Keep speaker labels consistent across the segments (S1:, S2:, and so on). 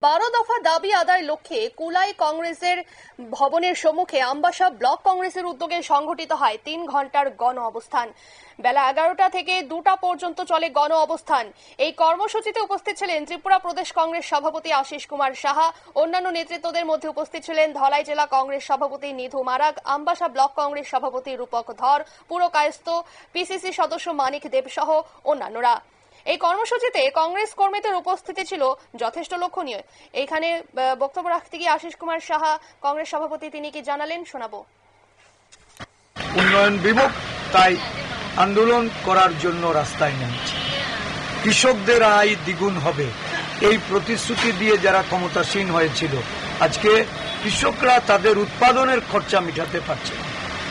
S1: 12 দফা দাবি আদায়ের লক্ষ্যে কুলাই কংগ্রেসের ভবনের সম্মুখে আমবাসা ব্লক কংগ্রেসের উদ্যোগে সংগঠিত হয় 3 ঘন্টার গণ অবস্থান। বেলা 11টা থেকে 2টা পর্যন্ত চলে গণ অবস্থান। এই কর্মসূচিতে উপস্থিত ছিলেন ত্রিপুরা প্রদেশ কংগ্রেস সভাপতি আশিস কুমার সাহা। অন্যান্য নেতৃত্বদের মধ্যে উপস্থিত ছিলেন ধলাই জেলা কংগ্রেস সভাপতি নিধু মারাগ, আমবাসা ব্লক কংগ্রেস সভাপতি রূপক ধর, পুরো কায়স্থ পিসিসি সদস্য মানিক দেব সহ অন্যান্যরা। এই কর্মসূচিতে কংগ্রেস কর্মীদের উপস্থিতি ছিল যথেষ্ট লক্ষণীয়। এখানে বক্তব্য রাখতে গিয়ে আশিস কুমার সাহা কংগ্রেস সভাপতি তিনি কি জানালেন শোনাবো।
S2: উন্নয়ন বিমুখ, তাই আন্দোলন করার জন্য রাস্তায় নেমেছে। কৃষকদের আয় দ্বিগুণ হবে এই প্রতিশ্রুতি দিয়ে যারা ক্ষমতাসীন হয়েছিল, আজকে কৃষকরা তাদের উৎপাদনের খরচা মেটাতে পারছে।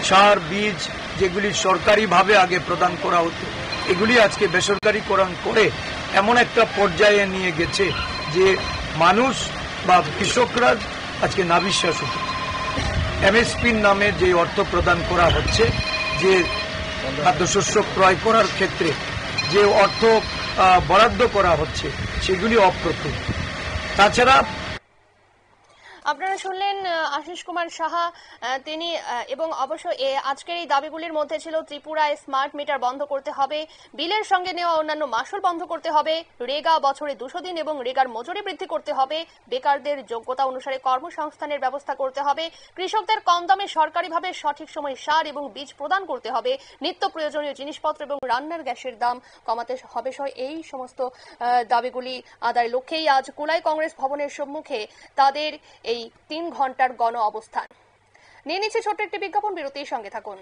S2: সার বীজ যেগুলি সরকারিভাবে আগে প্রদান করা হতো, এগুলি আজকে বেসরকারিকরণ করে এমন একটা পর্যায়ে নিয়ে গেছে যে মানুষ বা কৃষকরা আজকে নাবিশ্বাস হচ্ছে। এমএসপির নামে যে অর্থ প্রদান করা হচ্ছে, যে খাদ্যশস্য ক্রয় করার ক্ষেত্রে যে অর্থ বরাদ্দ করা হচ্ছে, সেগুলি অপ্রতুল। তাছাড়া
S1: আপনারা শুনলেন আশিস কুমার সাহা, তিনি এবং অবশ্য আজকের এই দাবিগুলির মধ্যে ছিল ত্রিপুরায় স্মার্ট মিটার বন্ধ করতে হবে, বিলের সঙ্গে নেওয়া অন্যান্য মাশুল বন্ধ করতে হবে, রেগা বছরে 200 দিন এবং রেগার মজুরি বৃদ্ধি করতে হবে, বেকারদের যোগ্যতা অনুসারে কর্মসংস্থানের ব্যবস্থা করতে হবে, কৃষকদের কম দামে সরকারিভাবে সঠিক সময়ে সার এবং বীজ প্রদান করতে হবে, নিত্য প্রয়োজনীয় জিনিসপত্র এবং রান্নার গ্যাসের দাম কমাতে হবে সহ এই সমস্ত দাবিগুলি আদায়ের লক্ষ্যেই আজ কুলাই কংগ্রেস ভবনের সম্মুখে তাদের এই 3 ঘন্টার গণ অবস্থান। নিয়ে নিচ্ছে ছোট্ট একটি বিজ্ঞাপন বিরতির সঙ্গে থাকুন।